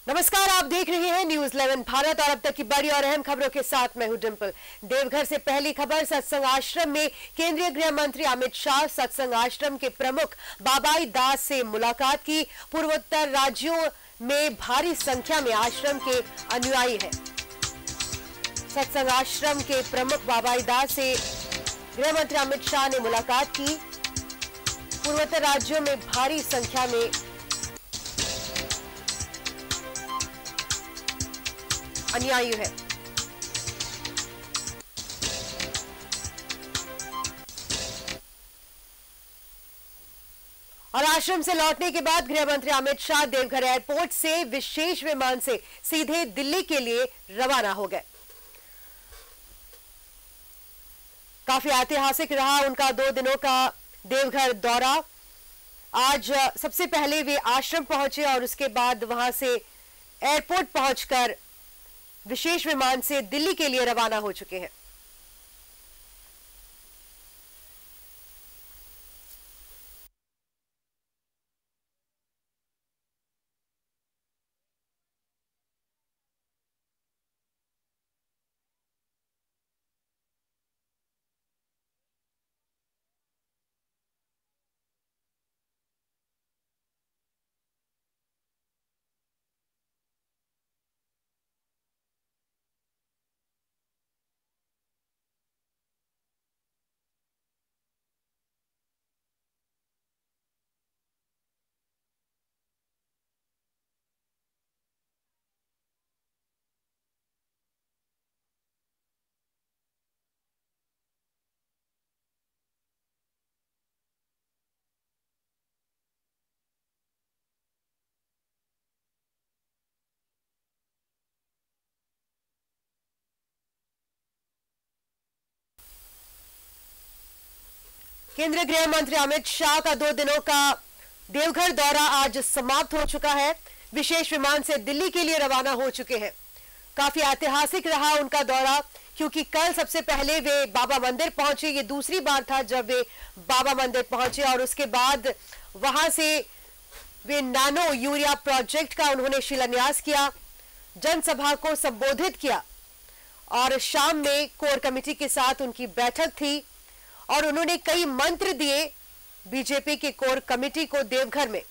नमस्कार, आप देख रहे हैं न्यूज 11 भारत और अब तक की बड़ी और अहम खबरों के साथ मैं हूं डिंपल। देवघर से पहली खबर, सत्संग आश्रम में केंद्रीय गृह मंत्री अमित शाह सत्संग आश्रम के प्रमुख बाबाई दास से मुलाकात की। पूर्वोत्तर राज्यों में भारी संख्या में आश्रम के अनुयायी हैं। सत्संग आश्रम के प्रमुख बाबाई दास से गृह मंत्री अमित शाह ने मुलाकात की। पूर्वोत्तर राज्यों में भारी संख्या में अनुयायी है। और आश्रम से लौटने के बाद गृह मंत्री अमित शाह देवघर एयरपोर्ट से विशेष विमान से सीधे दिल्ली के लिए रवाना हो गए। काफी ऐतिहासिक रहा उनका 2 दिनों का देवघर दौरा। आज सबसे पहले वे आश्रम पहुंचे और उसके बाद वहां से एयरपोर्ट पहुंचकर विशेष विमान से दिल्ली के लिए रवाना हो चुके हैं। केंद्रीय गृह मंत्री अमित शाह का 2 दिनों का देवघर दौरा आज समाप्त हो चुका है। विशेष विमान से दिल्ली के लिए रवाना हो चुके हैं। काफी ऐतिहासिक रहा उनका दौरा, क्योंकि कल सबसे पहले वे बाबा मंदिर पहुंचे। ये दूसरी बार था जब वे बाबा मंदिर पहुंचे और उसके बाद वहां से वे नैनो यूरिया प्रोजेक्ट का उन्होंने शिलान्यास किया, जनसभा को संबोधित किया और शाम में कोर कमेटी के साथ उनकी बैठक थी और उन्होंने कई मंत्र दिए बीजेपी के कोर कमेटी को देवघर में।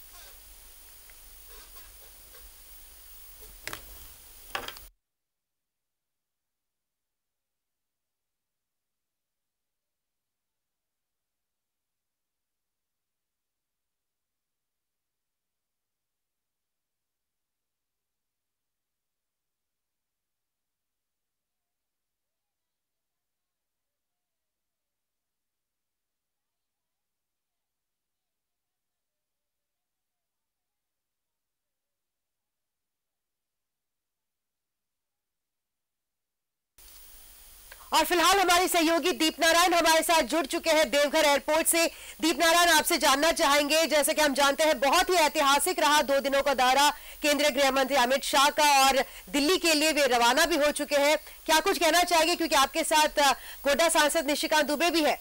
और फिलहाल हमारे सहयोगी दीपनारायण हमारे साथ जुड़ चुके हैं देवघर एयरपोर्ट से। दीपनारायण, आपसे जानना चाहेंगे, जैसे कि हम जानते हैं बहुत ही ऐतिहासिक रहा 2 दिनों का दौरा केंद्रीय गृह मंत्री अमित शाह का और दिल्ली के लिए वे रवाना भी हो चुके हैं। क्या कुछ कहना चाहेंगे, क्योंकि आपके साथ गोड्डा सांसद निशिकांत दुबे भी है।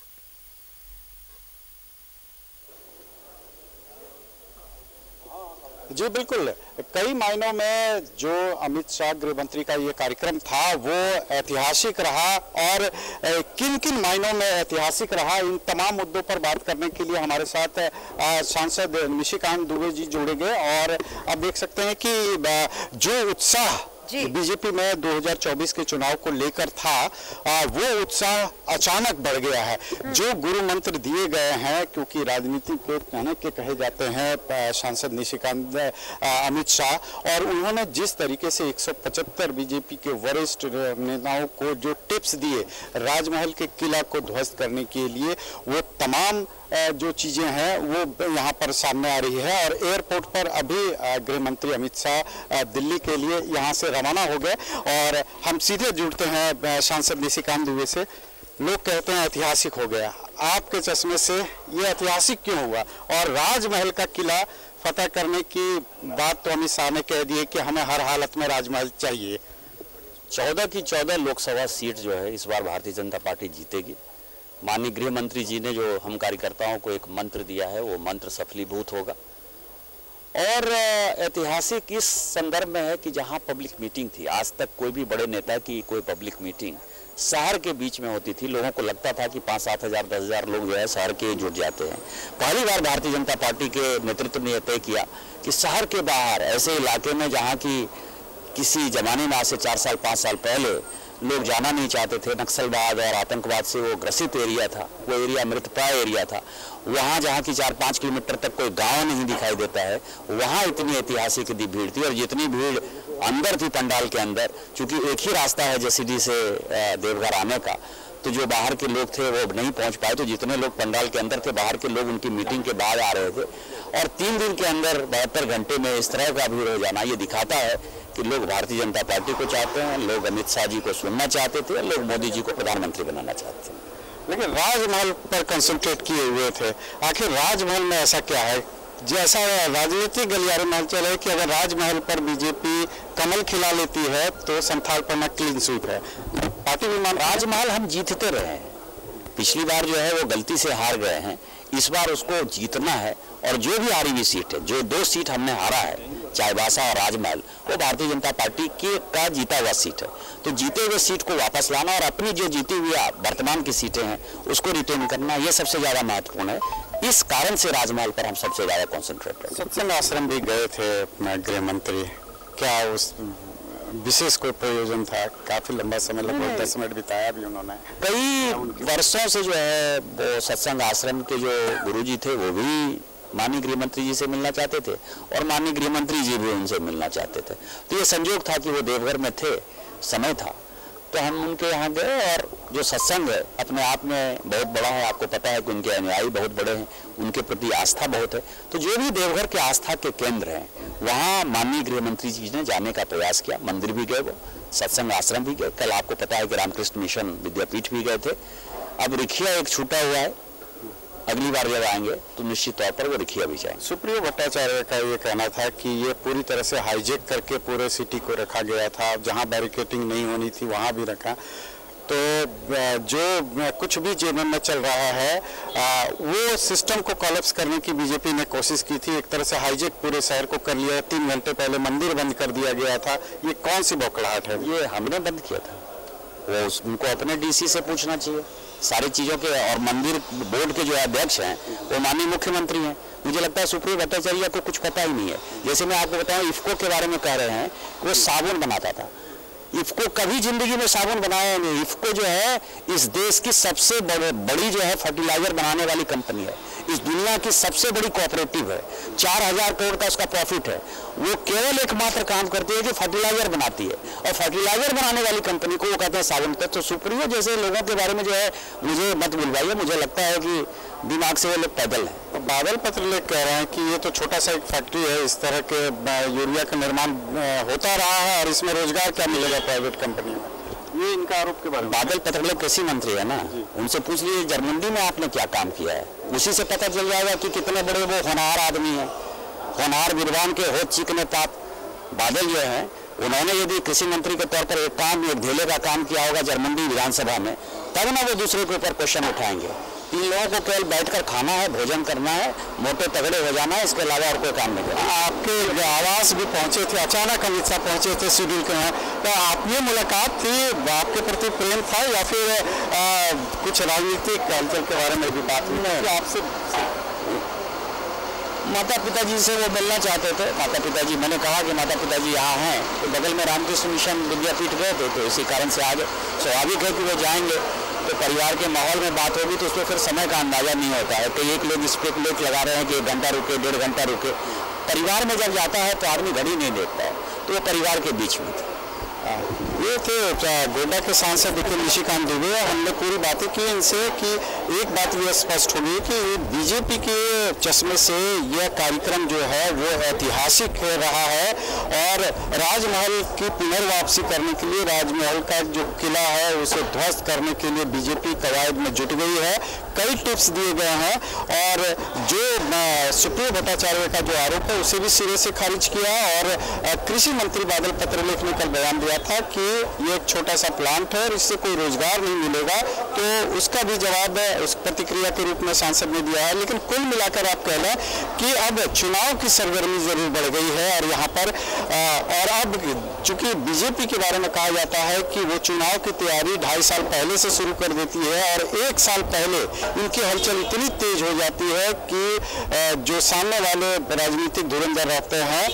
जी बिल्कुल, कई मायनों में जो अमित शाह गृह मंत्री का ये कार्यक्रम था वो ऐतिहासिक रहा और किन किन मायनों में ऐतिहासिक रहा, इन तमाम मुद्दों पर बात करने के लिए हमारे साथ सांसद निशिकांत दुबे जी जुड़ेंगे। और अब देख सकते हैं कि जो उत्साह बीजेपी में 2024 के चुनाव को लेकर था वो उत्साह अचानक बढ़ गया है। जो गुरु मंत्र दिए गए हैं, क्योंकि राजनीति के कहने के कहे जाते हैं सांसद निशिकांत अमित शाह, और उन्होंने जिस तरीके से 175 बीजेपी के वरिष्ठ नेताओं को जो टिप्स दिए राजमहल के किला को ध्वस्त करने के लिए, वो तमाम जो चीजें हैं वो यहाँ पर सामने आ रही है। और एयरपोर्ट पर अभी गृह मंत्री अमित शाह दिल्ली के लिए यहाँ से रवाना हो गए और हम सीधे जुड़ते हैं सांसद निशिकांत दुबे से। लोग कहते हैं ऐतिहासिक हो गया, आपके चश्मे से ये ऐतिहासिक क्यों हुआ? और राजमहल का किला फतेह करने की बात तो अमित शाह ने कह दी है कि हमें हर हालत में राजमहल चाहिए। 14 की 14 लोकसभा सीट जो है इस बार भारतीय जनता पार्टी जीतेगी। माननीय गृह मंत्री जी ने जो हम कार्यकर्ताओं को एक मंत्र दिया है वो मंत्र सफलीभूत होगा और ऐतिहासिक इस संदर्भ में है कि जहां पब्लिक मीटिंग थी, आज तक कोई भी बड़े नेता की कोई पब्लिक मीटिंग शहर के बीच में होती थी, लोगों को लगता था कि 5-7 हज़ार 10 हज़ार लोग जो है शहर के जुट जाते हैं। पहली बार भारतीय जनता पार्टी के नेतृत्व ने यह तय किया कि शहर के बाहर ऐसे इलाके में जहां की किसी जमाने में आज से 4 साल 5 साल पहले लोग जाना नहीं चाहते थे, नक्सलवाद और आतंकवाद से वो ग्रसित एरिया था, वो एरिया मृतप्राय एरिया था, वहाँ जहाँ की 4-5 किलोमीटर तक कोई गांव नहीं दिखाई देता है, वहाँ इतनी ऐतिहासिक भीड़ थी। और जितनी भीड़ अंदर थी पंडाल के अंदर, चूंकि एक ही रास्ता है जसीडीह से देवघर आने का, तो जो बाहर के लोग थे वो नहीं पहुंच पाए। तो जितने लोग पंडाल के अंदर थे, बाहर के लोग उनकी मीटिंग के बाद आ रहे थे। और 3 दिन के अंदर 72 घंटे में इस तरह का भीड़ हो जाना, ये दिखाता है कि लोग भारतीय जनता पार्टी को चाहते हैं, लोग अमित शाह जी को सुनना चाहते थे, लोग मोदी जी को प्रधानमंत्री बनाना चाहते थे। लेकिन राजमहल पर कंसंट्रेट किए हुए थे। आखिर राजमहल में ऐसा क्या है, जैसा राजनीतिक गलियारे में चल रहा है कि अगर राजमहल पर बीजेपी कमल खिला लेती है तो संथाल पर क्लीन स्वीप है। पार्टी विमान राजमहल हम जीतते रहे हैं, पिछली बार जो है वो गलती से हार गए हैं, इस बार उसको जीतना है। और जो भी हारी हुई सीट है, जो 2 सीट हमने हारा है, चाईबासा और राजमहल, वो भारतीय जनता पार्टी का जीता हुआ सीट है। तो जीते हुए सीट को वापस लाना और अपनी जो जीती हुई वर्तमान की सीटें हैं उसको रिटेन करना, ये सबसे ज्यादा महत्वपूर्ण है। इस कारण से राजमहल पर हम सबसे ज्यादा कॉन्सेंट्रेट करें। सत्संग आश्रम भी गए थे गृह मंत्री, क्या उस विशेष कोई प्रयोजन था? काफी लंबा समय, लगभग 10 मिनट बिताया भी उन्होंने। कई वर्षों से जो है वो सत्संग आश्रम के जो गुरुजी थे वो भी माननीय गृह मंत्री जी से मिलना चाहते थे और माननीय गृह मंत्री जी भी उनसे मिलना चाहते थे। तो ये संयोग था कि वो देवघर में थे, समय था, तो हम उनके यहाँ गए। और जो सत्संग है अपने आप में बहुत बड़ा है, आपको पता है कि उनके अनुयायी बहुत बड़े हैं, उनके प्रति आस्था बहुत है। तो जो भी देवघर के आस्था के केंद्र हैं, वहाँ माननीय गृह मंत्री जी ने जाने का प्रयास किया। मंदिर भी गए, वो सत्संग आश्रम भी गए, कल आपको पता है कि रामकृष्ण मिशन विद्यापीठ भी गए थे। अब रिखिया एक छूटा हुआ है, अगली बार जब आएंगे तो निश्चित तौर पर वो रिखिया भी जाएंगे। सुप्रियो भट्टाचार्य का ये कहना था कि ये पूरी तरह से हाईजेक करके पूरे सिटी को रखा गया था, जहां बैरिकेटिंग नहीं होनी थी वहां भी रखा। तो जो कुछ भी जेएमएम में चल रहा है वो सिस्टम को कोलैप्स करने की बीजेपी ने कोशिश की थी। एक तरह से हाईजेक पूरे शहर को कर लिया। 3 घंटे पहले मंदिर बंद कर दिया गया था। ये कौन सी बौखलाहट है? ये हमने बंद किया था, वो उनको अपने डीसी से पूछना चाहिए सारी चीज़ों के। और मंदिर बोर्ड के जो अध्यक्ष हैं वो माननीय मुख्यमंत्री हैं। मुझे लगता है सुप्रियो भट्टाचार्य को कुछ पता ही नहीं है। जैसे मैं आपको बताऊं, इफ्को के बारे में कह रहे हैं, वो साबुन बनाता था। इफ्को कभी जिंदगी में साबुन बनाया नहीं। इफ्को जो है इस देश की सबसे बड़ी जो है फर्टिलाइजर बनाने वाली कंपनी है, इस दुनिया की सबसे बड़ी कोऑपरेटिव है। 4000 करोड़ का उसका प्रॉफिट है। वो केवल एकमात्र काम करती है कि फर्टिलाइजर बनाती है, और फर्टिलाइजर बनाने वाली कंपनी को वो कहते हैं साबुन पे। तो सुप्रियो जैसे लोगों के बारे में जो है मुझे मत बुलवाइए, मुझे लगता है कि दिमाग से वो लोग पैदल हैं। बादल पत्रलेख कह रहे हैं कि ये तो छोटा सा एक फैक्ट्री है, इस तरह के यूरिया का निर्माण होता रहा है और इसमें रोजगार क्या मिलेगा प्राइवेट कंपनी में? ये इनका आरोप के बारे में। बादल पत्रलेख कृषि मंत्री है ना, उनसे पूछ लीजिए जरमंडी में आपने क्या काम किया है, उसी से पता चल जाएगा कि कितने बड़े वो होनहार आदमी है, होनहार विद्वान के होत चिकने ताप। बादल जो है उन्होंने यदि कृषि मंत्री के तौर पर एक ढेले का काम किया होगा जरमंडी विधानसभा में, तब ना वो दूसरे के ऊपर क्वेश्चन उठाएंगे। इन लोगों को केवल बैठकर खाना है, भोजन करना है, मोटे तगड़े हो जाना है, इसके अलावा और कोई काम नहीं करना। आपके आवास भी पहुंचे थे, अचानक अमित शाह पहुंचे थे शेड्यूल के यहाँ, तो आप ये मुलाकात थी, आपके प्रति प्रेम था या फिर कुछ राजनीतिक हलचल के बारे में भी बात हुई आपसे? माता पिताजी से वो मिलना चाहते थे। माता पिताजी, मैंने कहा कि माता पिताजी यहाँ हैं, तो बगल में रामकृष्ण मिशन विद्यापीठ गए थे, तो इसी कारण से आगे स्वाभाविक है कि वो जाएंगे। तो परिवार के माहौल में बात होगी तो उसमें फिर समय का अंदाजा नहीं होता है। तो एक लोग स्पेकुलेट लगा रहे हैं कि 1 घंटा रुके, 1.5 घंटा रुके। परिवार में जब जाता है तो आदमी घड़ी नहीं देखता है, तो वो परिवार के बीच में था। ये थे गोड्डा के सांसद निशिकांत दुबे। हमने पूरी बातें की इनसे कि एक बात यह स्पष्ट होगी कि बीजेपी के चश्मे से यह कार्यक्रम जो है वो ऐतिहासिक रहा है और राजमहल की पुनर्वापसी करने के लिए, राजमहल का जो किला है उसे ध्वस्त करने के लिए बीजेपी कवायद में जुट गई है। कई टिप्स दिए गए हैं और जो सुप्रियो भट्टाचार्य का जो आरोप है उसे भी सिरे से खारिज किया। और कृषि मंत्री बादल पत्रलेख ने कल बयान दिया गया था कि ये एक छोटा सा प्लांट है और इससे कोई रोजगार नहीं मिलेगा, तो उसका भी जवाब उस प्रतिक्रिया के रूप में सांसद ने दिया है। लेकिन कुल मिलाकर आप कह लें कि अब चुनाव की सरगर्मी जरूर बढ़ गई है और यहाँ पर और अब चूंकि बीजेपी के बारे में कहा जाता है कि वो चुनाव की तैयारी 2.5 साल पहले से शुरू कर देती है और 1 साल पहले इनकी हलचल इतनी तेज हो जाती है कि जो सामने वाले राजनीतिक धुरंधर रहते हैं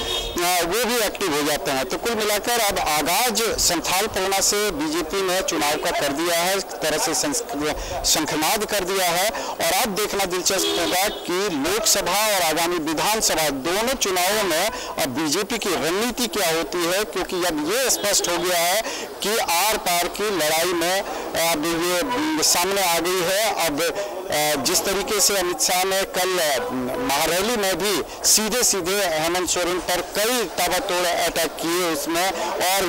वो भी एक्टिव हो जाते हैं। तो कुल मिलाकर अब आगाज संथाल पलना से बीजेपी ने चुनाव का कर दिया है, एक तरह से शंखनाद कर दिया है। और अब देखना दिलचस्प होगा कि लोकसभा और आगामी विधानसभा दोनों चुनावों में अब बीजेपी की रणनीति क्या होती है, क्योंकि अब ये स्पष्ट हो गया है कि आर पार की लड़ाई में अब ये सामने आ गई है। अब जिस तरीके से अमित शाह ने कल महारैली में भी सीधे सीधे हेमंत सोरेन पर कई ताबड़तोड़ अटैक किए उसमें, और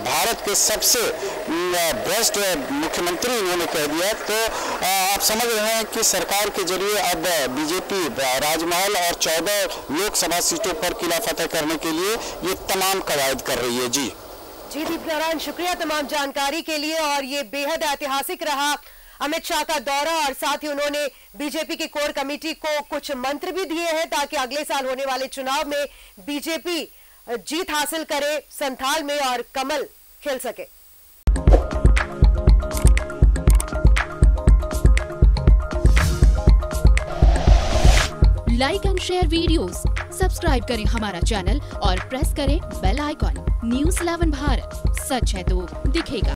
भारत के सबसे भ्रष्ट मुख्यमंत्री उन्होंने कह दिया। तो आप समझ रहे हैं कि सरकार के जरिए अब बीजेपी राजमहल और 14 लोकसभा सीटों पर किला फतेह करने के लिए ये तमाम कवायद कर रही है। जी दीप नारायण, शुक्रिया तमाम जानकारी के लिए। और ये बेहद ऐतिहासिक रहा अमित शाह का दौरा, और साथ ही उन्होंने बीजेपी की कोर कमेटी को कुछ मंत्र भी दिए हैं ताकि अगले साल होने वाले चुनाव में बीजेपी जीत हासिल करे संथाल में और कमल खिल सके। Like and share videos, subscribe करें हमारा चैनल और प्रेस करें बेल आइकॉन। News 11 भारत, सच है तो दिखेगा।